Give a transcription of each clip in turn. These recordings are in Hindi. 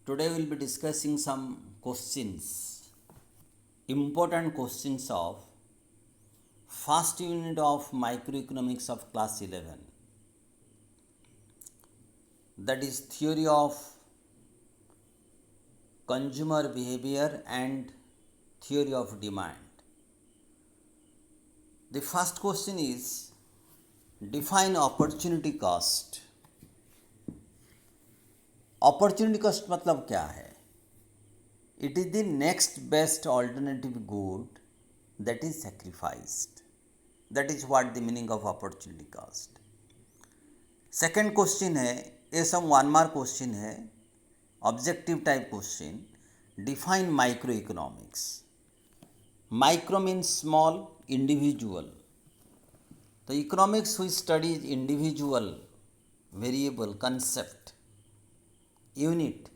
Today we will be discussing some questions, important questions of first unit of microeconomics of class 11, that is theory of consumer behavior and theory of demand. The first question is define opportunity cost. Opportunity cost मतलब क्या है? It is the next best alternative good that is sacrificed. That is what the meaning of opportunity cost. Second question है, ये सब 1 मार्क क्वेश्चन है, objective type question. Define micro economics. Micro means small, individual. तो इकोनॉमिक्स हुई studies individual variable concept unit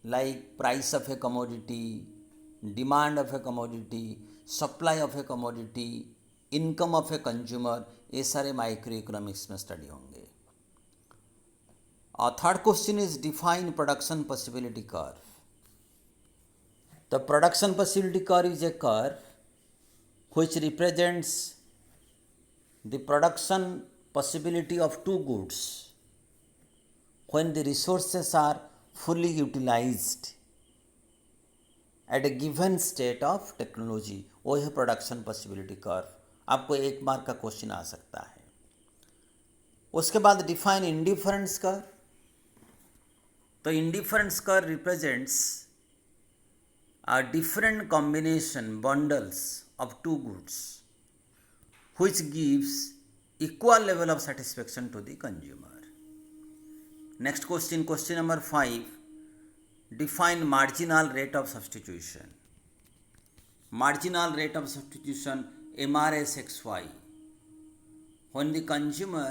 like price of a commodity, demand of a commodity, supply of a commodity, income of a consumer, ये सारे माइक्रो इकोनॉमिक्स में स्टडी होंगे. और third question is define production possibility curve. The production possibility curve is a curve which represents the production possibility of two goods when the resources are fully utilized at a given state of technology. वो है प्रोडक्शन पॉसिबिलिटी कर्व. आपको 1 मार्क का क्वेश्चन आ सकता है. उसके बाद डिफाइन इंडिफरेंस कर्व. तो indifference curve represents a different combination bundles of two goods which gives equal level of satisfaction to the consumer. Next question, question number 5. Define marginal rate of substitution. Marginal rate of substitution, MRSXY. When the consumer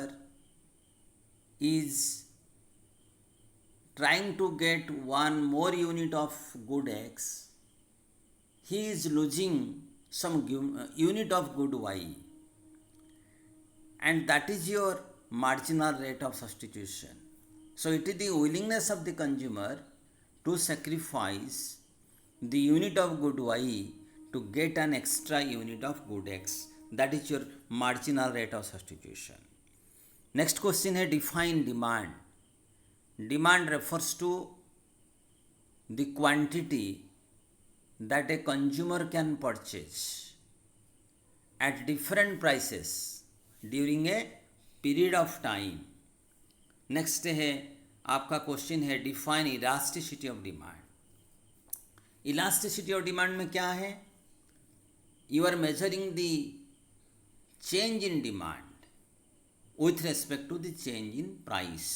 is trying to get one more unit of good X, he is losing some unit of good Y, and that is your marginal rate of substitution. So it is the willingness of the consumer to sacrifice the unit of good Y to get an extra unit of good X. That is your marginal rate of substitution. Next question है define demand. Demand refers to the quantity that a consumer can purchase at different prices during a period of time. Next है आपका क्वेश्चन है define elasticity of demand. Elasticity of demand में क्या है? You are measuring the change in demand with respect to the change in price.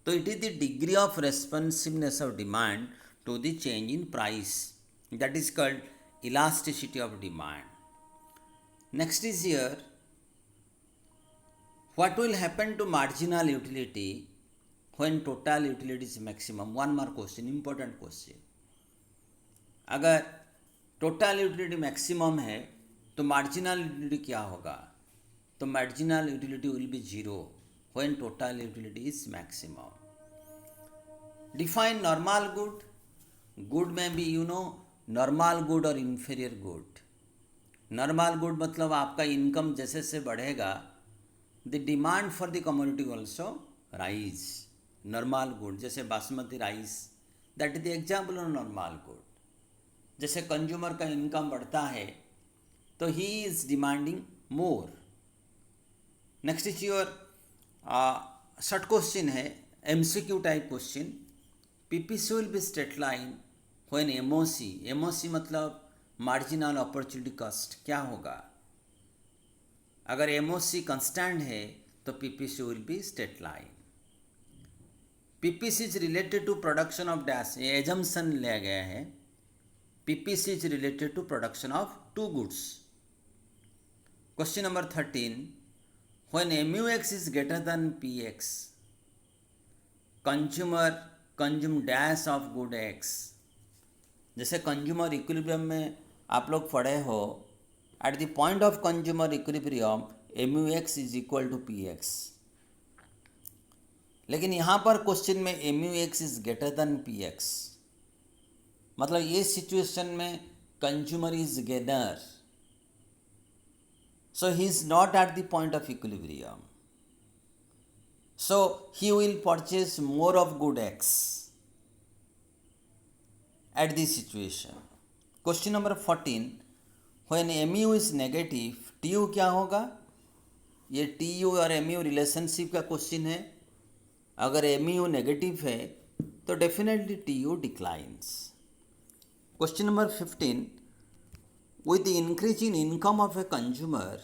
तो it is the degree of responsiveness of demand to the change in price. That is called elasticity of demand. Next is here, what will happen to marginal utility when total utility is maximum? 1 mark question, important question. अगर टोटल यूटिलिटी मैक्सिमम है तो मार्जिनल यूटिलिटी क्या होगा? तो marginal utility will be 0 when total utility is maximum. Define normal good. Good में भी नॉर्मल गुड और इन्फीरियर गुड. नॉर्मल गुड मतलब आपका इनकम जैसे से बढ़ेगा the demand for the commodity also rise. normal good जैसे basmati rice, that is the example of normal good. जैसे कंज्यूमर का इनकम बढ़ता है तो he is demanding more. next is your short question है MCQ type question. PPC will be straight line when MOC मतलब marginal opportunity cost क्या होगा? अगर MOC कंस्टेंट है तो PPC will be straight line. PPC is related to production of dash. ये एजम्पशन लिया गया है. PPC is related to production of two goods. Question number 13. When MUX is greater than PX, consumer consume dash of good X. जैसे कंज्यूमर इक्विलिब्रियम में आप लोग पढ़े हो, at the point of consumer equilibrium MUX is equal to PX. लेकिन यहाँ पर क्वेश्चन में M U X is greater than P X, मतलब ये सिचुएशन में consumer is gainer, so he is not at the point of equilibrium, so he will purchase more of good X at this situation. Question number 14, when mu is negative tu क्या होगा? ये tu और mu रिलेशनशिप का क्वेश्चन है। अगर mu नेगेटिव है तो definitely tu declines. Question number 15, with the increase in income of a consumer,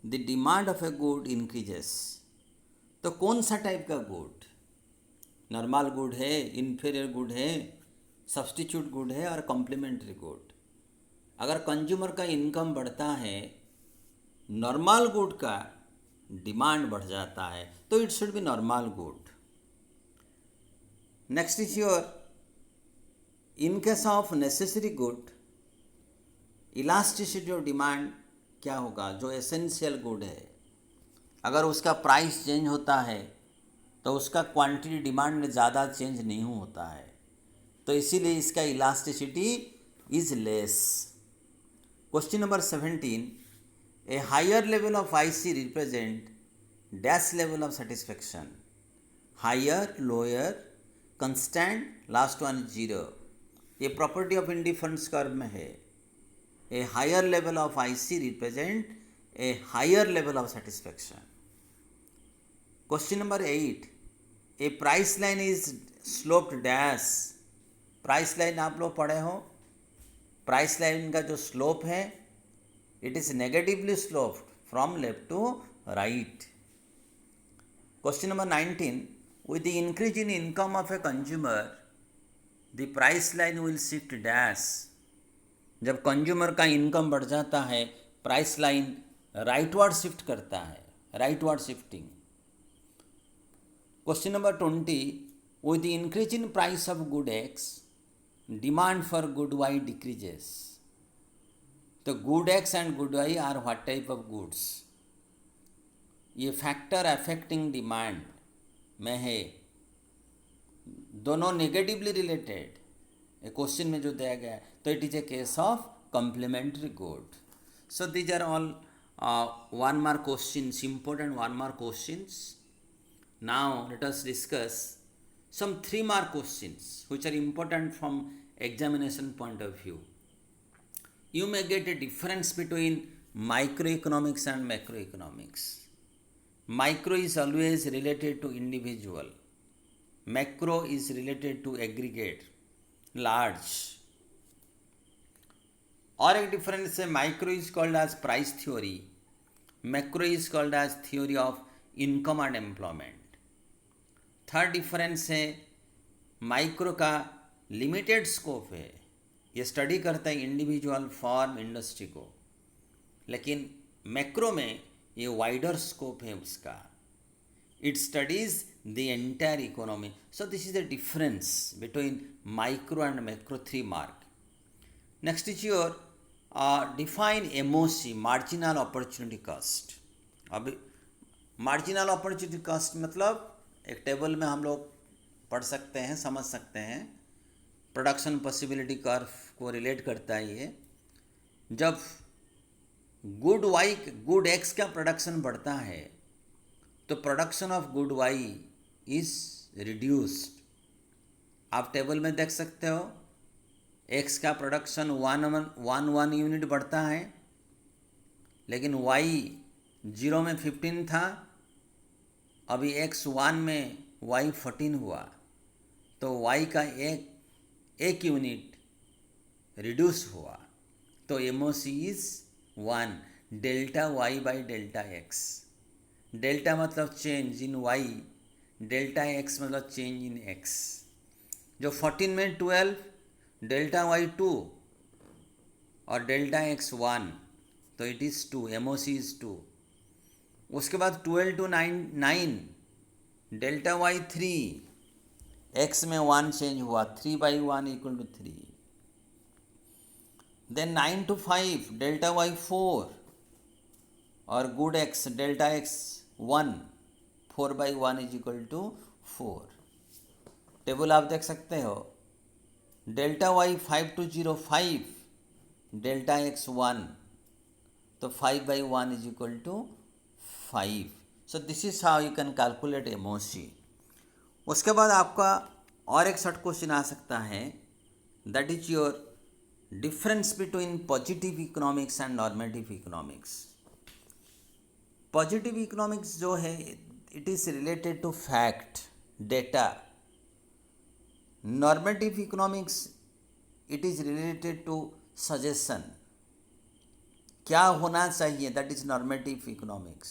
the demand of a good increases. तो कौन सा टाइप का गुड? नॉर्मल गुड है, इन्फीरियर गुड है, सब्स्टिट्यूट गुड है और कॉम्प्लीमेंट्री गुड। अगर कंज्यूमर का इनकम बढ़ता है, नॉर्मल गुड का डिमांड बढ़ जाता है, तो it should be normal good. Next is your, in case of necessary good, elasticity of demand क्या होगा? जो एसेंशियल गुड है, अगर उसका प्राइस चेंज होता है तो उसका क्वांटिटी डिमांड में ज़्यादा चेंज नहीं होता है, तो इसीलिए इसका elasticity is less. Question number 17, a higher level of IC represent dash level of satisfaction. Higher, lower, constant, last one zero. ये प्रॉपर्टी ऑफ इंडिफरेंस कर्व में है। A higher level of IC represent a higher level of satisfaction. Question number 8, a price line is sloped dash. Price line आप लोग पढ़े हो, प्राइस लाइन का जो स्लोप है it is negatively sloped from left to right. Question number 19, with the increase in income of a consumer the price line will shift dash. जब कंज्यूमर का इनकम बढ़ जाता है, प्राइस लाइन राइटवर्ड शिफ्ट करता है, rightward shifting. Question number 20, with the increase in price of good X demand for good Y decreases. तो good X and good Y are what type of goods? ये फैक्टर अफेक्टिंग डिमांड में है, दोनों नेगेटिवली रिलेटेड क्वेश्चन में जो दिया गया है, तो it is a case of complementary good. So these are all 1 mark questions, important 1 mark questions. Now let us discuss some 3 mark questions which are important from examination point of view. You may get a difference between microeconomics and macroeconomics. Micro is always related to individual, macro is related to aggregate, large। और एक डिफरेंस है, micro is called as price theory, macro is called as theory of income and employment. Third difference है, माइक्रो का लिमिटेड स्कोप है, ये स्टडी करता है इंडिविजुअल फॉर्म इंडस्ट्री को, लेकिन मैक्रो में ये वाइडर स्कोप है उसका, it studies the entire economy. So this is the difference between micro and macro, 3 mark. Next is your define MOC, marginal opportunity cost. अब मार्जिनल अपॉर्चुनिटी कॉस्ट मतलब एक टेबल में हम लोग पढ़ सकते हैं, समझ सकते हैं, प्रोडक्शन पॉसिबिलिटी कर्व को रिलेट करता है ये। जब गुड एक्स का प्रोडक्शन बढ़ता है तो production of good Y is reduced. आप टेबल में देख सकते हो, एक्स का प्रोडक्शन 1 यूनिट बढ़ता है, लेकिन वाई 0 में 15 था, अभी एक्स 1 में वाई 14 हुआ, तो वाई का एक यूनिट रिड्यूस हुआ, तो MOC is 1, delta Y by delta X. Delta मतलब change in Y, delta X मतलब चेंज इन एक्स। जो 14 में 12, डेल्टा वाई 2 और डेल्टा एक्स 1, तो इट इज़ 2, एमओसी इज़ 2। उसके बाद 12 to 9, डेल्टा वाई 3, एक्स में 1 चेंज हुआ, 3/1 equal to 3। Then 9 to 5, delta Y 4 और good X delta X 1, 4/1 is equal to 4। Table आप देख सकते हो, डेल्टा वाई 5205, डेल्टा एक्स 1, तो 5/1 is equal to 5। So this is how you can calculate MOC. उसके बाद आपका और एक शॉर्ट क्वेश्चन आ सकता है, that is your difference between positive economics and normative economics. Positive economics जो है it is related to fact, data. Normative economics it is related to suggestion, क्या होना चाहिए, that is normative economics.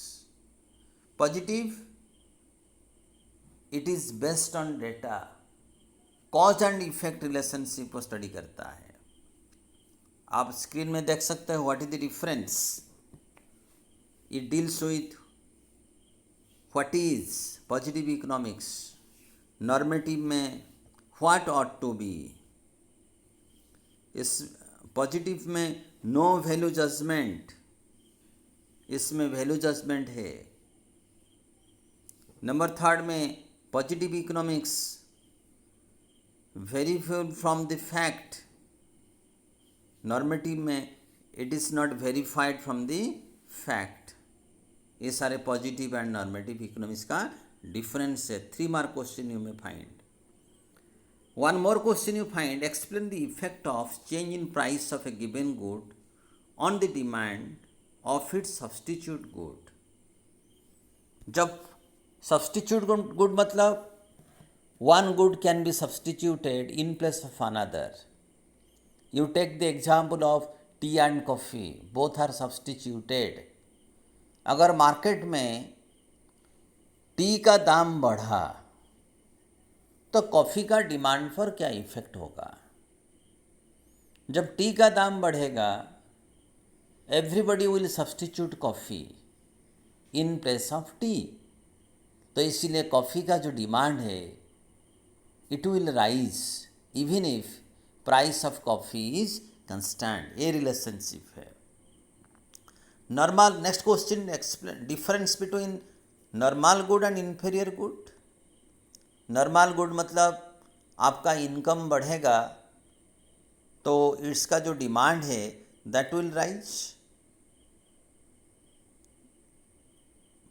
Positive it is based on data, cause and effect relationship को स्टडी करता है। आप स्क्रीन में देख सकते हो what is the difference. It deals with what is positive economics, normative में व्हाट ऑट टू बी। इस पॉजिटिव में नो वैल्यू जजमेंट, इसमें वैल्यू जजमेंट है। नंबर 3 में positive economics verified from the fact, normative में it is not verified from the fact. ये सारे पॉजिटिव एंड नॉर्मेटिव इकोनॉमिक्स का डिफरेंस है। 3 मार्क क्वेश्चन यू में find. One more question you find, explain the effect of change in price of a given good on the demand of its substitute good। जब substitute good मतलब one good can be substituted in place of another। You take the example of tea and coffee, both are substituted। अगर मार्केट में टी का दाम बढ़ा तो कॉफ़ी का डिमांड पर क्या इफ़ेक्ट होगा। जब टी का दाम बढ़ेगा everybody will substitute coffee in place of tea, तो इसीलिए कॉफ़ी का जो डिमांड है it will rise even if price of coffee is constant. ये रिलेशनशिप है। Normal, next question, explain difference between normal good and inferior good. Normal good मतलब आपका इनकम बढ़ेगा तो इसका जो डिमांड है that will rise.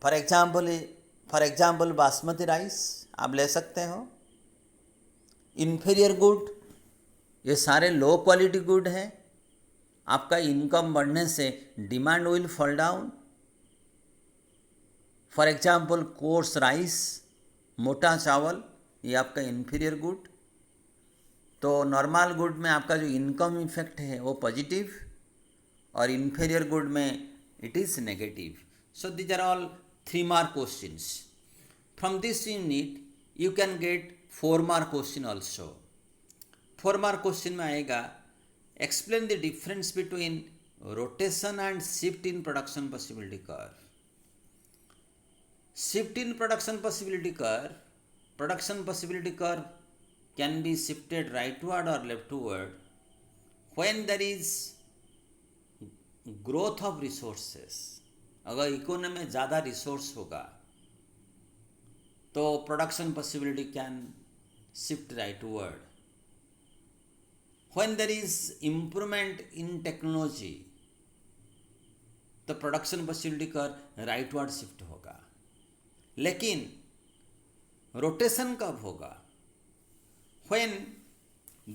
For example basmati rice आप ले सकते हो। इन्फीरियर गुड ये सारे लो क्वालिटी गुड है, आपका इनकम बढ़ने से demand will fall down. For example coarse rice, मोटा चावल, ये आपका इन्फीरियर गुड। तो नॉर्मल गुड में आपका जो इनकम इफेक्ट है वो पॉजिटिव और इन्फीरियर गुड में it is negative. So these are all 3 mark questions. From this unit you can get 4 mark question also. 4 mark question में आएगा, explain the difference between rotation and shift in production possibility curve. Shift in production possibility curve can be shifted rightward or leftward when there is growth of resources। अगर इकोनॉमी में ज़्यादा रिसोर्स होगा तो production possibility can shift rightward. when there is improvement in technology तो production possibility curve rightward shift होगा। लेकिन रोटेशन कब होगा? when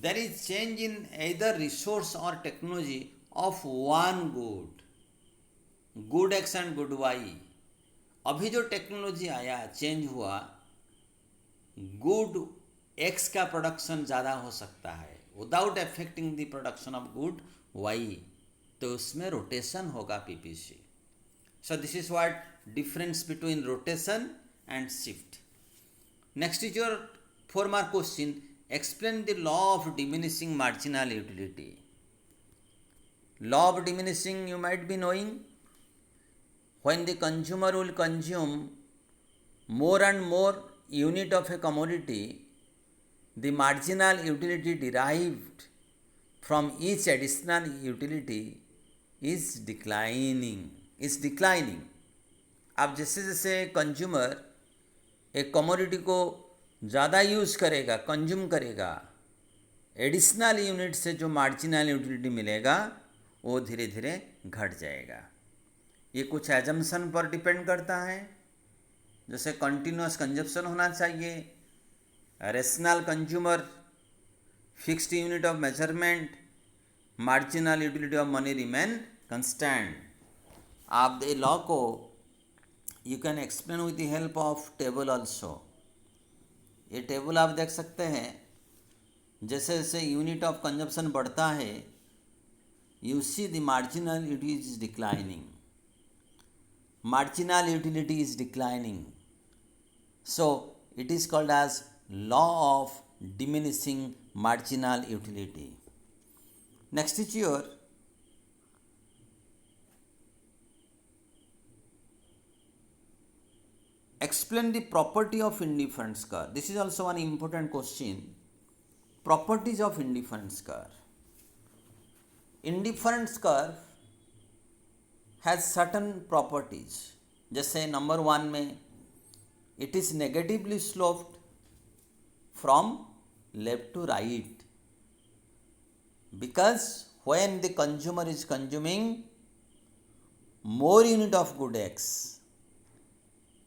there is change in either resource or technology of one good x and good y। अभी जो टेक्नोलॉजी आया, चेंज हुआ, गुड एक्स का प्रोडक्शन ज़्यादा हो सकता है without affecting the production of good Y, तो उसमें रोटेशन होगा PPC. So this is what difference between rotation and shift. Next is your 4 mark question, explain the law of diminishing marginal utility। Law of diminishing you might be knowing, when the consumer will consume more and more unit of a commodity, the marginal utility derived from each additional utility is declining। आप जैसे जैसे कंज्यूमर एक कमोडिटी को ज़्यादा यूज़ करेगा, कंज्यूम करेगा, एडिशनल यूनिट से जो मार्जिनल यूटिलिटी मिलेगा वो धीरे धीरे घट जाएगा। ये कुछ एजम्पशन पर डिपेंड करता है, जैसे कंटिन्यूस कंजप्शन होना चाहिए, rational consumer, fixed unit of measurement, marginal utility of money remain constant. आप द लॉ को you can explain with the help of table also. ये टेबल आप देख सकते हैं, जैसे जैसे यूनिट ऑफ कंजप्शन बढ़ता है you see the marginal utility is declining. Marginal utility is declining. So it is called as law of diminishing marginal utility. Next is your explain the property of indifference curve. This is also an important question. Properties of indifference curve. Indifference curve has certain properties. जैसे नंबर 1 में it is negatively sloped from left to right, because when the consumer is consuming more unit of good X,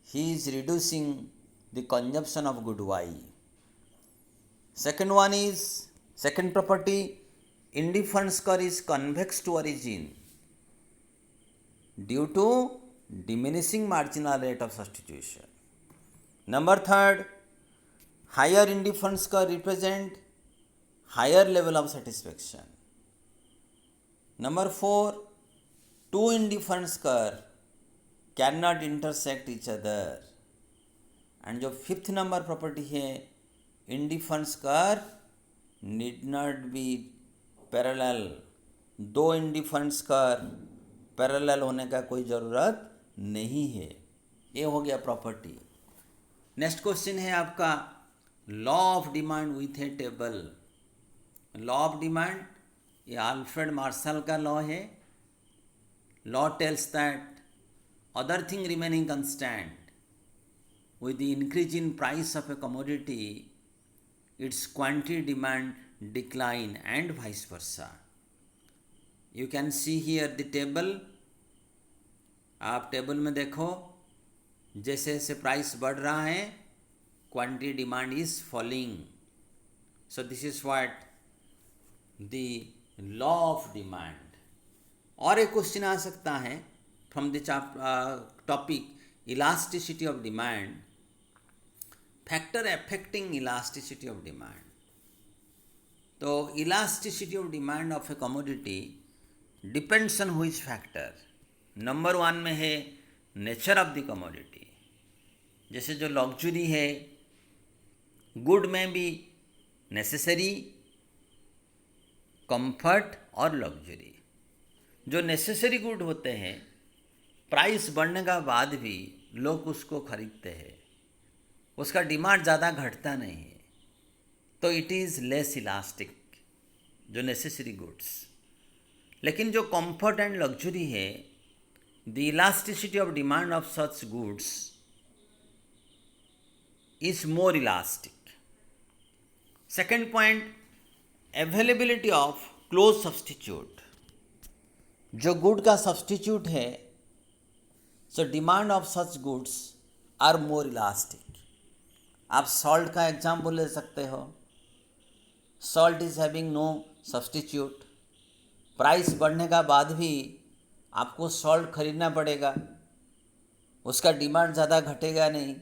he is reducing the consumption of good Y. Second property, indifference curve is convex to origin due to diminishing marginal rate of substitution. Number 3, higher indifference curve represent higher level of satisfaction. Number 4, two indifference curve cannot intersect each other. And जो 5th नंबर प्रॉपर्टी है, indifference curve need not be parallel. 2 indifference curve parallel होने का कोई ज़रूरत नहीं है। ये हो गया प्रॉपर्टी। नेक्स्ट क्वेश्चन है आपका law of demand with a table. Law of demand ये अल्फ्रेड मार्शल का लॉ है। Law tells that other thing remaining constant with the increase in price of a commodity, its quantity demand decline and vice versa. You can see here the table. आप टेबल में देखो, जैसे जैसे प्राइस बढ़ रहा है quantity demand is falling. So this is what the law of demand. और एक क्वेश्चन आ सकता है from the topic elasticity of demand. Factor affecting elasticity of demand. तो elasticity of demand of a commodity depends on which factor. Number 1 में है नेचर ऑफ द कमोडिटी. जैसे जो लग्जरी है, गुड में भी नेसेसरी, कंफर्ट और लग्जरी. जो नेसेसरी गुड होते हैं प्राइस बढ़ने का बाद भी लोग उसको खरीदते हैं, उसका डिमांड ज़्यादा घटता नहीं है, तो इट इज़ लेस इलास्टिक जो नेसेसरी गुड्स. लेकिन जो कंफर्ट एंड लग्जरी है, the elasticity of demand of such goods is more elastic. Second point, availability of close substitute. जो गुड का सब्सटीट्यूट है, so demand of such goods are more elastic. आप सॉल्ट का एग्जाम्पल ले सकते हो. Salt is having no substitute. Price बढ़ने का बाद भी आपको सॉल्ट खरीदना पड़ेगा, उसका डिमांड ज़्यादा घटेगा नहीं,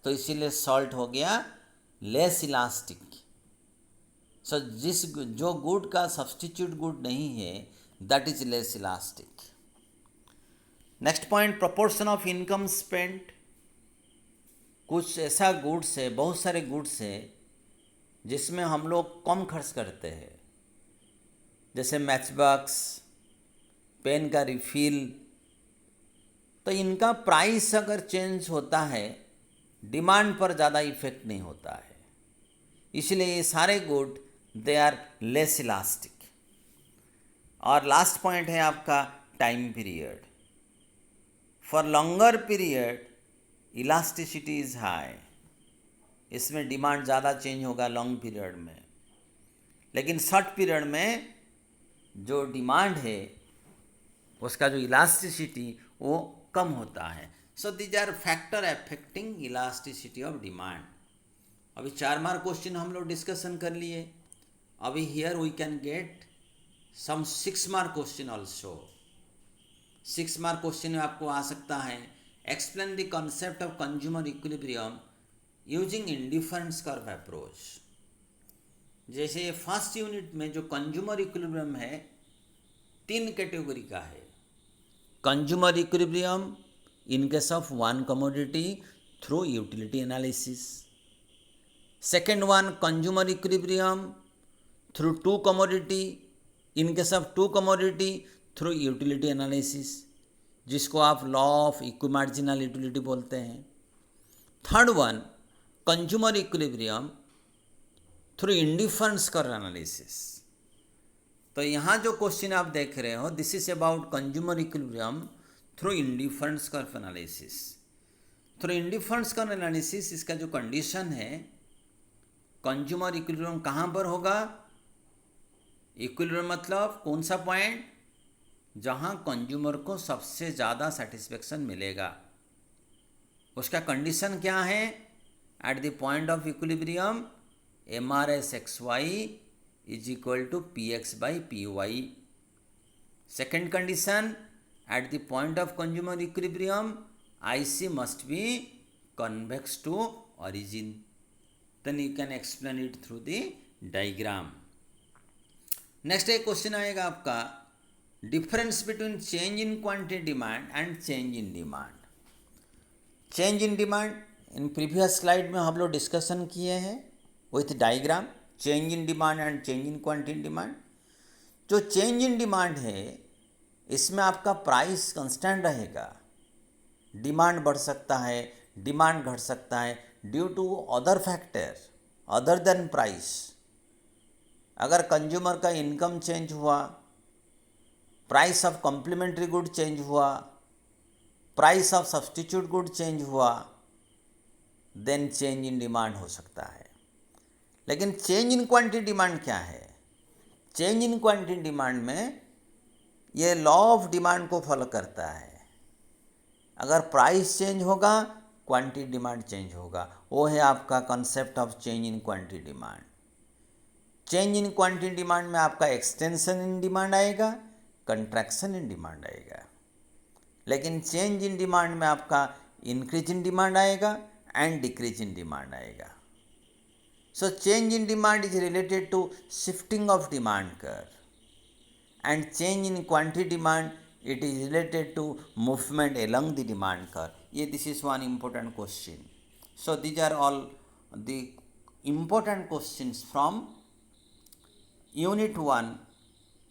तो इसीलिए सॉल्ट हो गया लेस इलास्टिक. सो जो गुड का सब्सटीट्यूट गुड नहीं है, that is less elastic. Next point, proportion of income spent. कुछ ऐसा गुड्स है, बहुत सारे गुड्स है जिसमें हम लोग कम खर्च करते हैं, जैसे मैच बॉक्स, पेन का रिफिल. तो इनका प्राइस अगर चेंज होता है, डिमांड पर ज़्यादा इफेक्ट नहीं होता है, इसलिए ये सारे good they are less elastic. और लास्ट पॉइंट है आपका time period. For longer period elasticity is high. इसमें डिमांड ज़्यादा चेंज होगा लॉन्ग पीरियड में, लेकिन शॉर्ट पीरियड में जो डिमांड है उसका जो इलास्टिसिटी वो कम होता है. So these are factor affecting elasticity of demand. अभी 4 मार्क क्वेश्चन हम लोग डिस्कशन कर लिए. अभी here we can get some 6 mark question also. 6 mark question में आपको आ सकता है explain the concept of consumer equilibrium using indifference curve approach. जैसे फर्स्ट यूनिट में जो कंज्यूमर इक्विलिब्रियम है 3 कैटेगरी का है. Consumer equilibrium in case of one commodity through utility analysis. Second one consumer equilibrium through 2 commodity in case of 2 commodity through utility analysis, जिसको आप लॉ ऑफ इक्विमार्जिनल यूटिलिटी बोलते हैं. Third one consumer equilibrium through indifference curve analysis. तो यहाँ जो क्वेश्चन आप देख रहे हो this is about consumer equilibrium through indifference curve analysis. Through indifference curve analysis इसका जो कंडीशन है, कंज्यूमर इक्विलिब्रियम कहाँ पर होगा? इक्विलिब्रियम मतलब कौन सा पॉइंट जहाँ कंज्यूमर को सबसे ज़्यादा सेटिस्फेक्शन मिलेगा. उसका कंडीशन क्या है? At the point of equilibrium MRSXY is equal to PX/PY. Second condition at the point of consumer equilibrium IC must be convex to origin. Then you can explain it through the diagram. Next एक क्वेश्चन आएगा आपका difference between change in quantity demand and change in demand. Change in demand in previous slide में हम लोग डिस्कशन किए हैं with diagram. Change in demand and change in quantity demand. जो चेंज इन डिमांड है इसमें आपका प्राइस कांस्टेंट रहेगा. डिमांड बढ़ सकता है, डिमांड घट सकता है due to other factor other than price. अगर कंज्यूमर का इनकम चेंज हुआ, price of complementary good change हुआ, price of substitute good change हुआ, देन चेंज इन डिमांड हो सकता है. लेकिन चेंज इन क्वांटिटी डिमांड क्या है? चेंज इन क्वांटिटी डिमांड में ये लॉ ऑफ डिमांड को फॉलो करता है. अगर प्राइस चेंज होगा क्वांटिटी डिमांड चेंज होगा. वो है आपका concept of change in quantity demand. Change in quantity demand में आपका एक्सटेंशन इन डिमांड आएगा, कंट्रैक्शन इन डिमांड आएगा. लेकिन चेंज इन डिमांड में आपका इंक्रीज इन डिमांड आएगा एंड डिक्रीज इन डिमांड आएगा. So change in demand is related to shifting of demand curve and change in quantity demand it is related to movement along the demand curve. This is one important question. So these are all the important questions from unit 1